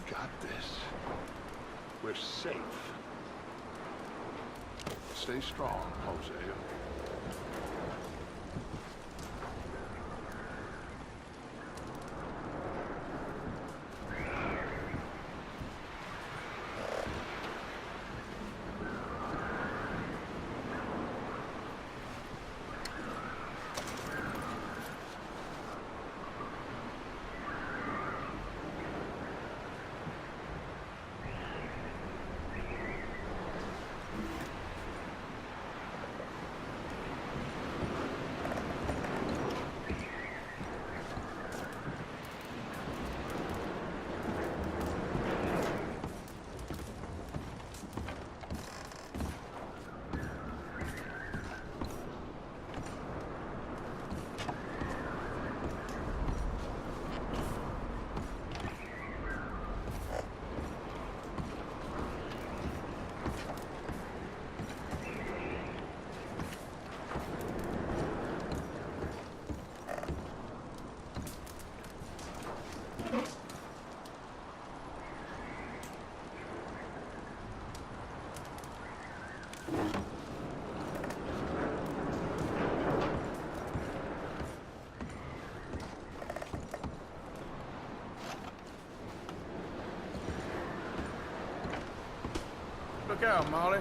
got this. We're safe. Stay strong, Hosea. Look out, Molly.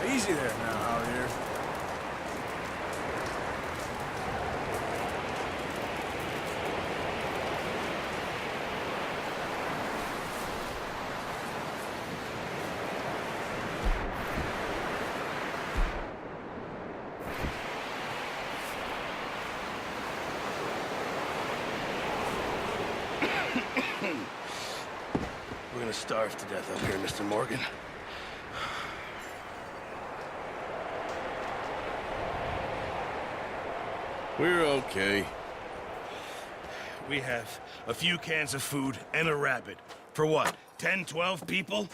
Easy there now, Javier. gonna starve to death up here, Mr. Morgan. We're okay. We have a few cans of food and a rabbit. For what, 10, 12 people?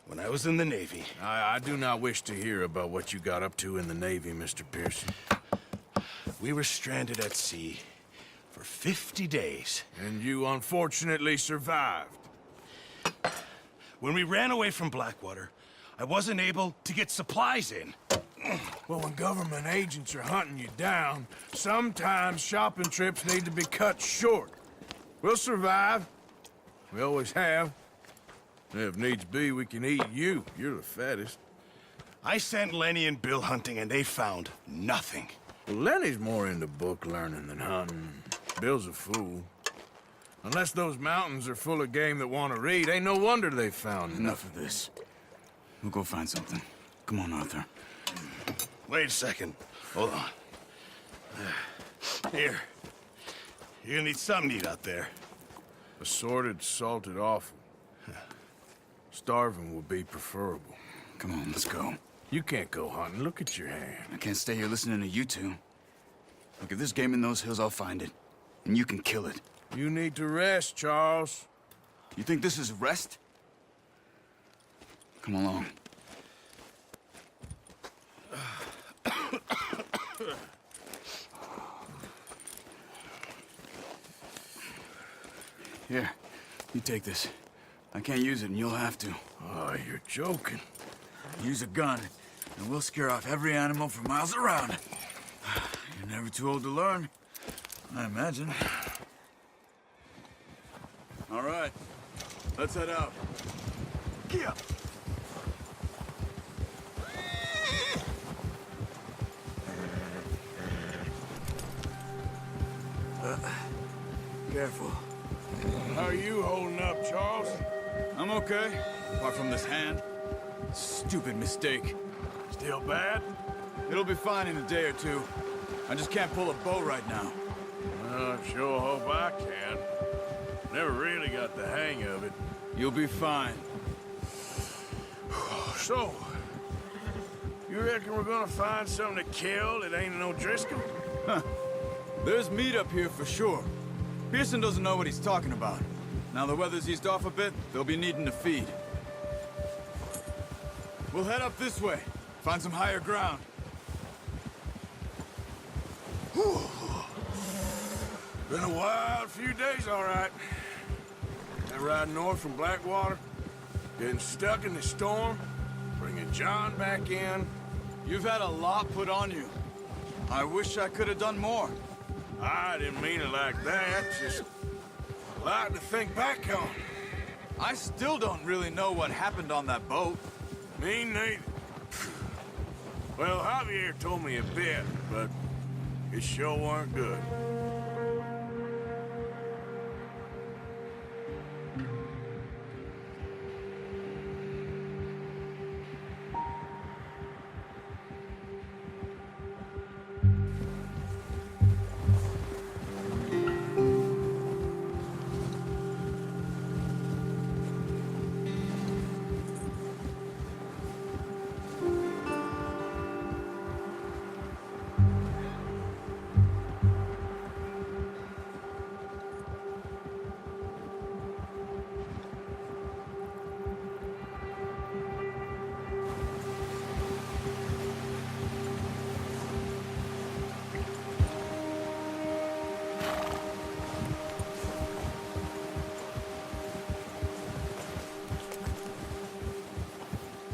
When I was in the Navy... I do not wish to hear about what you got up to in the Navy, Mr. Pearson. We were stranded at sea for 50 days. And you unfortunately survived. When we ran away from Blackwater, I wasn't able to get supplies in. Well, when government agents are hunting you down, sometimes shopping trips need to be cut short. We'll survive. We always have. If needs be, we can eat you. You're the fattest. I sent Lenny and Bill hunting, and they found nothing. Well, Lenny's more into book learning than hunting. Bill's a fool. Unless those mountains are full of game that want to read, ain't no wonder they found Enough of this. We'll go find something. Come on, Arthur. Wait a second. Hold on. Here. You're gonna need something to eat out there. Assorted, salted offal. Starving would be preferable. Come on, let's go. You can't go hunting. Look at your hand. I can't stay here listening to you two. Look, if there's game in those hills, I'll find it. And you can kill it. You need to rest, Charles. You think this is rest? Come along. Here, you take this. I can't use it, and you'll have to. Oh, you're joking. Use a gun, and we'll scare off every animal for miles around. You're never too old to learn, I imagine. All right, let's head out. Yeah. Careful. How are you holding up, Charles? I'm okay, apart from this hand. Stupid mistake. Still bad? It'll be fine in a day or two. I just can't pull a bow right now. I sure hope I can. Never really got the hang of it. You'll be fine. So, you reckon we're gonna find something to kill that ain't no Driscoll? There's meat up here for sure. Pearson doesn't know what he's talking about. Now the weather's eased off a bit, they'll be needing to feed. We'll head up this way. Find some higher ground. Been a wild few days, all right. That ride north from Blackwater, getting stuck in the storm, bringing John back in. You've had a lot put on you. I wish I could have done more. I didn't mean it like that, just a lot to think back on. I still don't really know what happened on that boat. Me neither. Well, Javier told me a bit, but it sure weren't good.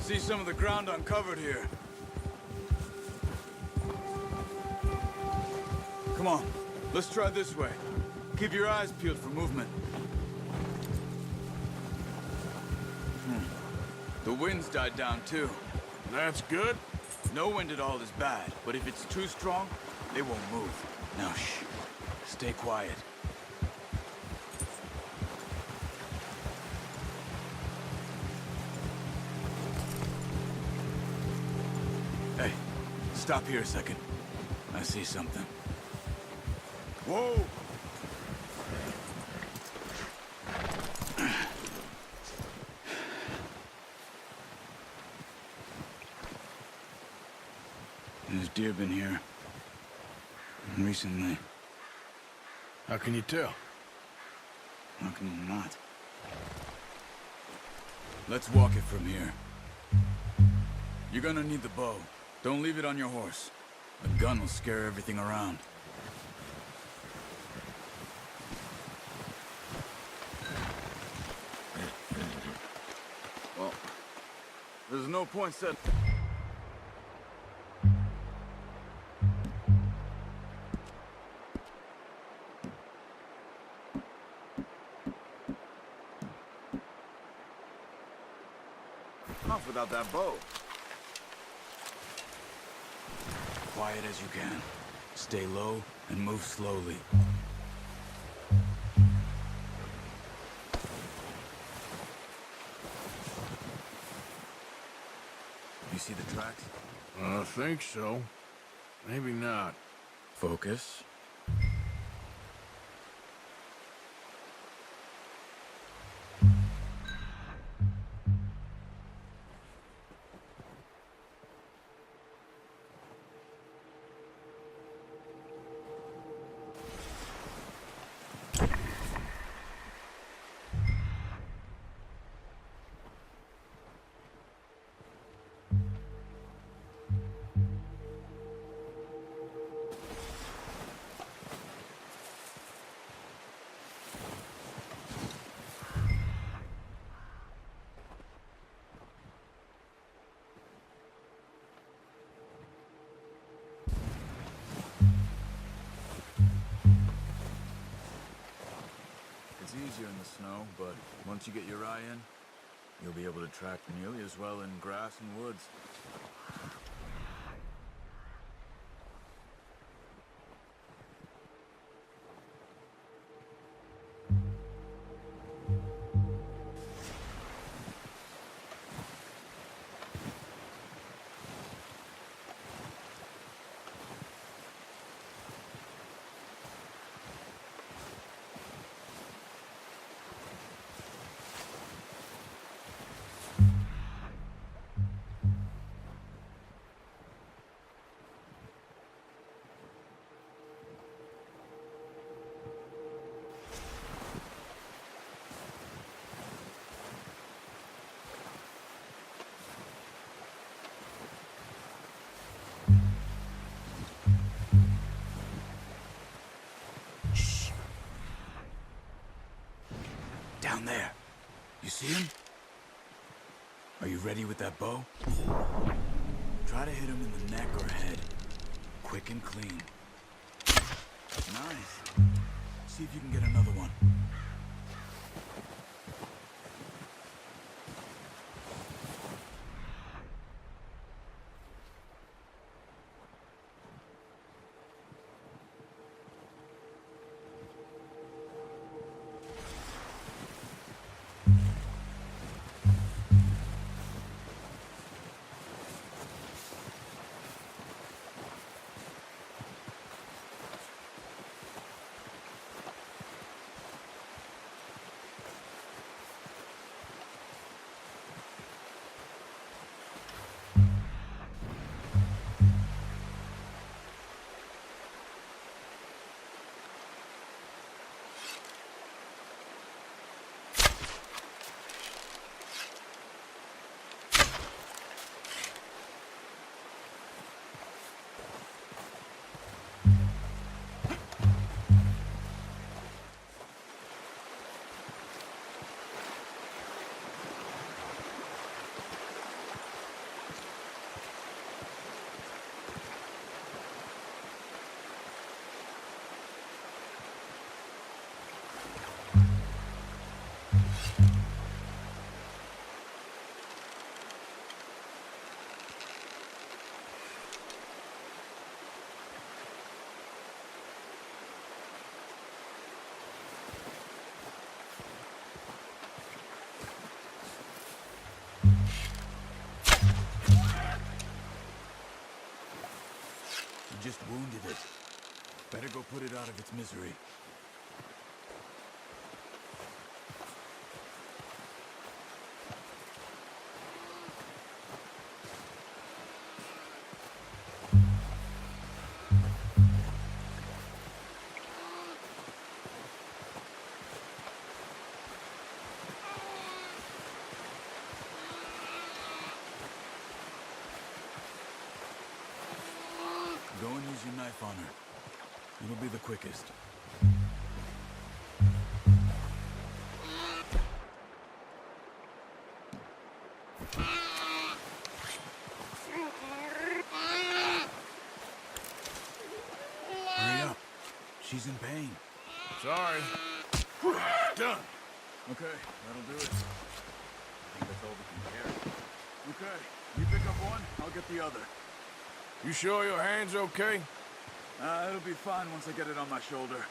See some of the ground uncovered here. Come on, let's try this way. Keep your eyes peeled for movement. The wind's died down too. That's good. No wind at all is bad, but if it's too strong, they won't move. Now shh, stay quiet. Hey, stop here a second. I see something. Whoa! There's deer been here. Recently. How can you tell? How can you not? Let's walk it from here. You're gonna need the bow. Don't leave it on your horse. A gun will scare everything around. Well, there's no point set. Off without that bow. Quiet as you can. Stay low and move slowly. You see the tracks? I think so. Maybe not. Focus. It's easier in the snow, but once you get your eye in, you'll be able to track nearly as well in grass and woods. Down there. You see him? Are you ready with that bow? Try to hit him in the neck or head. Quick and clean. Nice. See if you can get another one. Just wounded it. Better go put it out of its misery. use your knife on her. It'll be the quickest. Hurry up. She's in pain. Sorry. Done. Okay, that'll do it. I think that's all we can carry. Okay, you pick up one, I'll get the other. You sure your hand's okay? It'll be fine once I get it on my shoulder.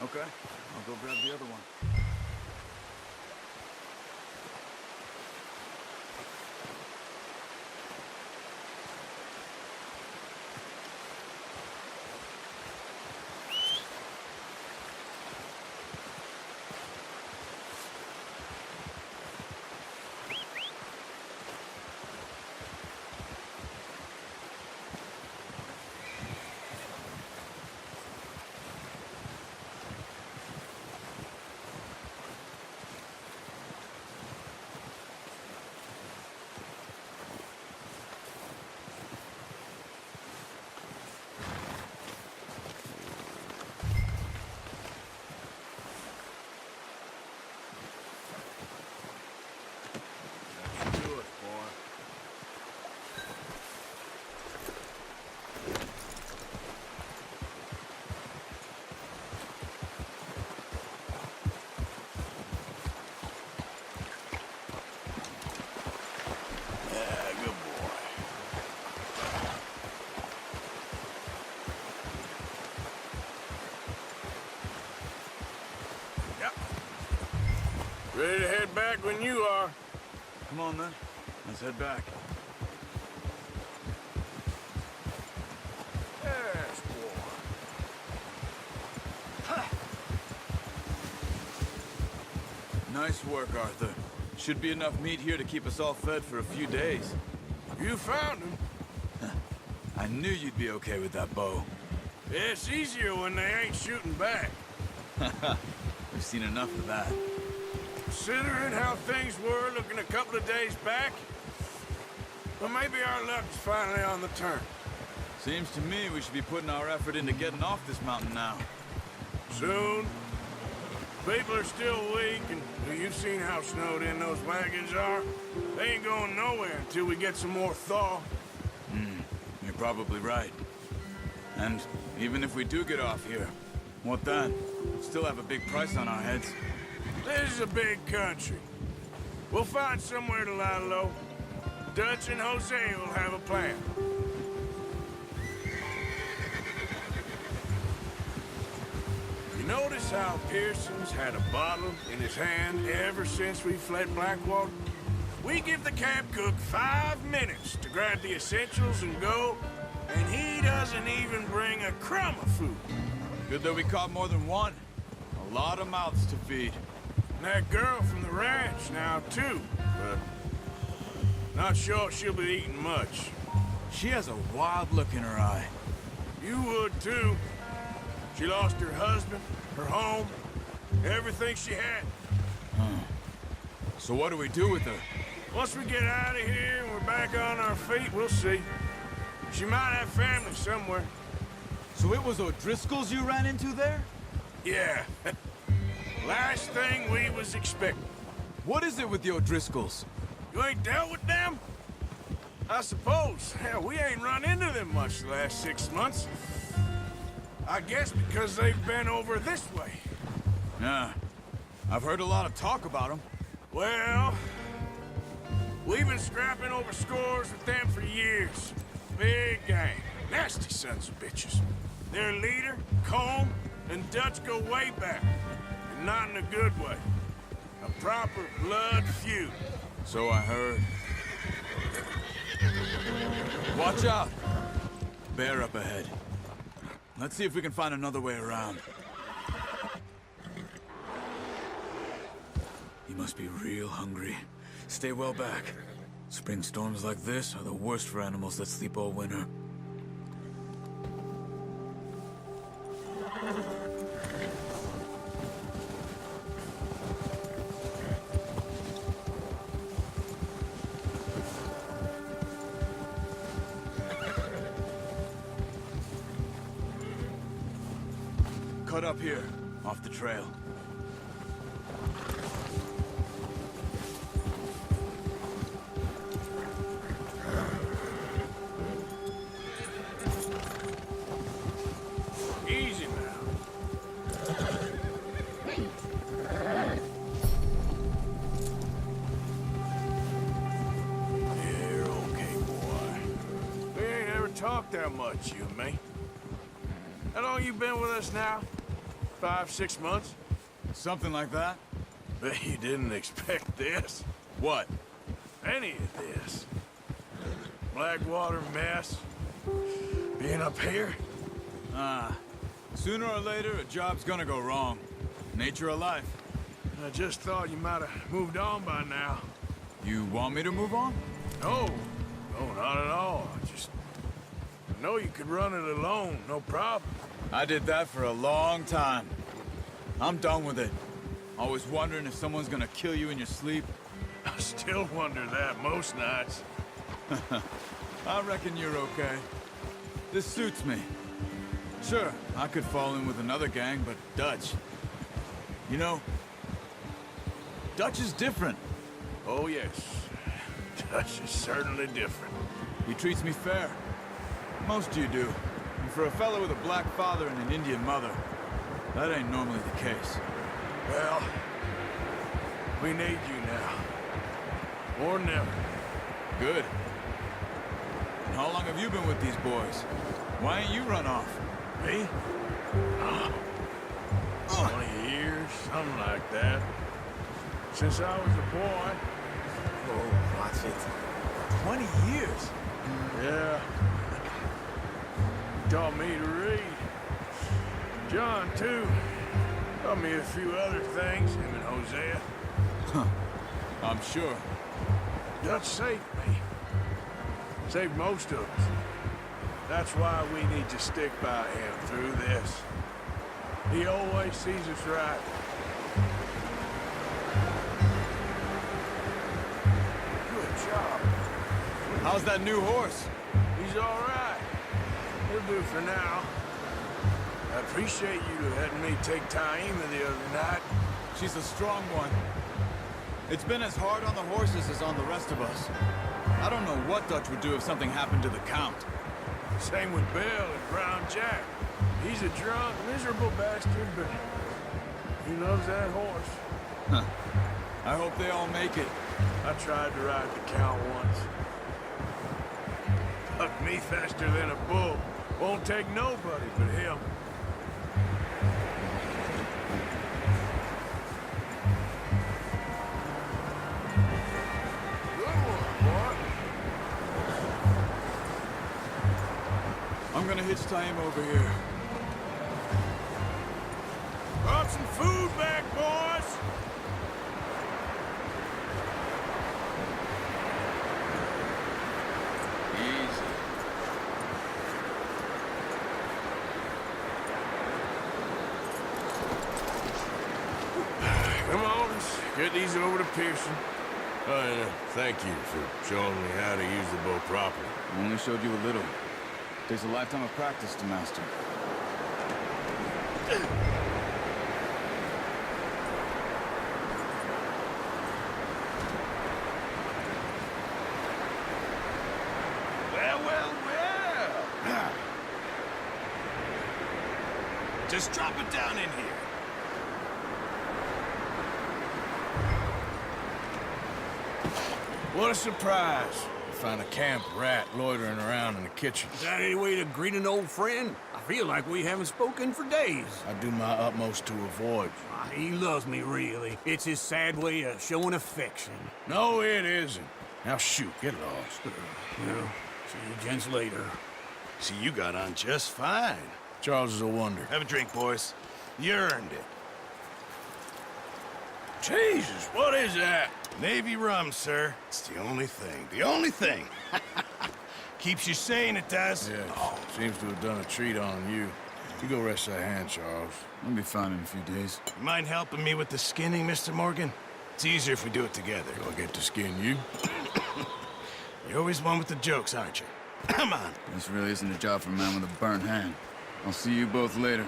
Okay, I'll go grab the other one. Ready to head back when you are. Come on then, let's head back. Yes, boy. Nice work, Arthur. Should be enough meat here to keep us all fed for a few days. You found him. I knew you'd be okay with that bow. It's easier when they ain't shooting back. We've seen enough of that. Considering how things were looking a couple of days back, well, maybe our luck's finally on the turn. Seems to me we should be putting our effort into getting off this mountain now. Soon. People are still weak, and you've seen how snowed in those wagons are. They ain't going nowhere until we get some more thaw. You're probably right. And even if we do get off here, what then? Still have a big price on our heads. This is a big country. We'll find somewhere to lie low. Dutch and Jose will have a plan. You notice how Pearson's had a bottle in his hand ever since we fled Blackwater? We give the camp cook 5 minutes to grab the essentials and go, and he doesn't even bring a crumb of food. Good that we caught more than one. A lot of mouths to feed. And that girl from the ranch now, too. But not sure she'll be eating much. She has a wild look in her eye. You would, too. She lost her husband, her home, everything she had. So what do we do with her? Once we get out of here and we're back on our feet, we'll see. She might have family somewhere. So it was O'Driscoll's you ran into there? Yeah. Last thing we was expecting. What is it with the O'Driscolls? You ain't dealt with them? I suppose. Hell, we ain't run into them much the last 6 months. I guess because they've been over this way. Yeah. I've heard a lot of talk about them. Well, we've been scrapping over scores with them for years. Big gang. Nasty sons of bitches. Their leader, Colm, and Dutch go way back. And not in a good way. A proper blood feud. So I heard. Watch out! Bear up ahead. Let's see if we can find another way around. He must be real hungry. Stay well back. Spring storms like this are the worst for animals that sleep all winter. Cut up here, off the trail. Easy now. You're okay, boy. We ain't ever talked that much, you and me. How long you been with us now? 5, 6 months? Something like that? Bet you didn't expect this. What? Any of this. Blackwater mess. Being up here. Sooner or later, a job's gonna go wrong. Nature of life. I just thought you might have moved on by now. You want me to move on? No. No, not at all. I know you could run it alone, no problem. I did that for a long time. I'm done with it. Always wondering if someone's gonna kill you in your sleep. I still wonder that most nights. I reckon you're okay. This suits me. Sure, I could fall in with another gang, but Dutch... You know, Dutch is different. Oh, yes. Dutch is certainly different. He treats me fair. Most of you do. And for a fellow with a black father and an Indian mother, that ain't normally the case. Well, we need you now. More than ever. Good. And how long have you been with these boys? Why ain't you run off? Me? 20 years, something like that. Since I was a boy. Oh, watch it. 20 years? Yeah. Taught me to read. John, too. Taught me a few other things, him and Hosea. I'm sure. Dutch saved me. Saved most of us. That's why we need to stick by him through this. He always sees us right. Good job. How's that new horse? He's all right. He'll do for now. I appreciate you letting me take Taima the other night. She's a strong one. It's been as hard on the horses as on the rest of us. I don't know what Dutch would do if something happened to the Count. Same with Bill and Brown Jack. He's a drunk, miserable bastard, but he loves that horse. Huh. I hope they all make it. I tried to ride the Count once. Bucked me faster than a bull. Won't take nobody but him. I'm gonna hitch Taima over here. want some food back, boys? Easy. Come on, let's get these over to Pearson. Thank you for showing me how to use the bow properly. I only showed you a little. Takes a lifetime of practice to master. Well, well, well. Just drop it down in here. What a surprise. Find a camp rat loitering around in the kitchen. Is that any way to greet an old friend? I feel like we haven't spoken for days. I do my utmost to avoid you. He loves me, really. It's his sad way of showing affection. No, it isn't. Now shoot, get lost. Well, see you gents later. See, you got on just fine. Charles is a wonder. Have a drink, boys. You earned it. Jesus, what is that? Navy rum, sir. It's the only thing. The only thing. Keeps you sane, it does. Yeah, seems to have done a treat on you. You go rest that hand, Charles. I'll be fine in a few days. You mind helping me with the skinning, Mr. Morgan? It's easier if we do it together. Do I get to skin you? You're always one with the jokes, aren't you? Come on. This really isn't a job for a man with a burnt hand. I'll see you both later.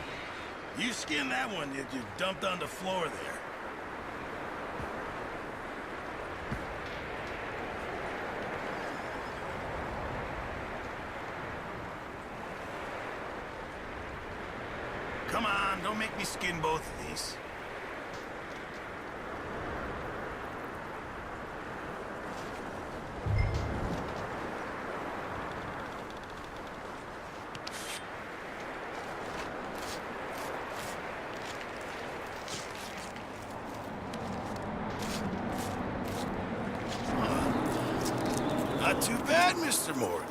You skin that one that you dumped on the floor there. Come on, don't make me skin both of these. Not too bad, Mr. Morgan.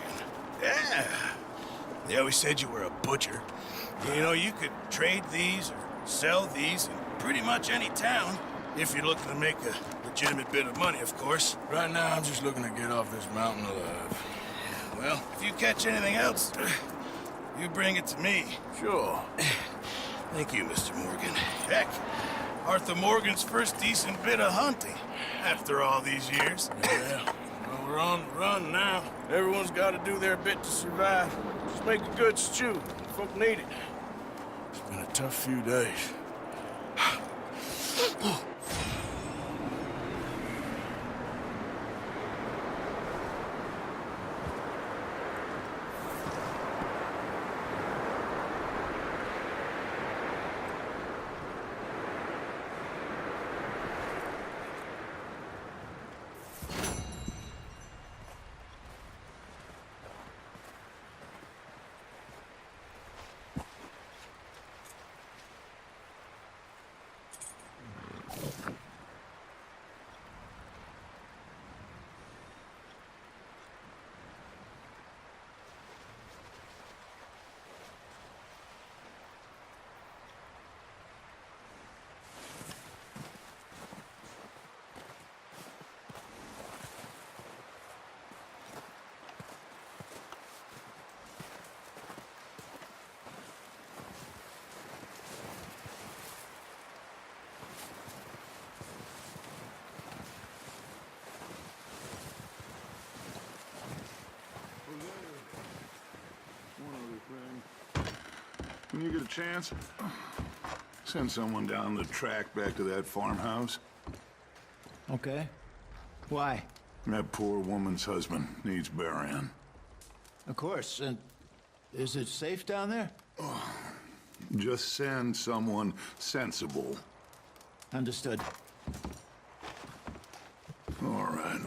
Yeah. They always said you were a butcher. You know, you could trade these or sell these in pretty much any town, if you're looking to make a legitimate bit of money, of course. Right now, I'm just looking to get off this mountain alive. Well, if you catch anything else, you bring it to me. Sure. Thank you, Mr. Morgan. Heck, Arthur Morgan's first decent bit of hunting, after all these years. Yeah. Well, we're on the run now. Everyone's got to do their bit to survive. Just make a good stew. Folk need it. It's been a tough few days. When you get a chance, send someone down the track back to that farmhouse. Okay. Why? That poor woman's husband needs burying. Of course. And is it safe down there? Just send someone sensible. Understood. All right.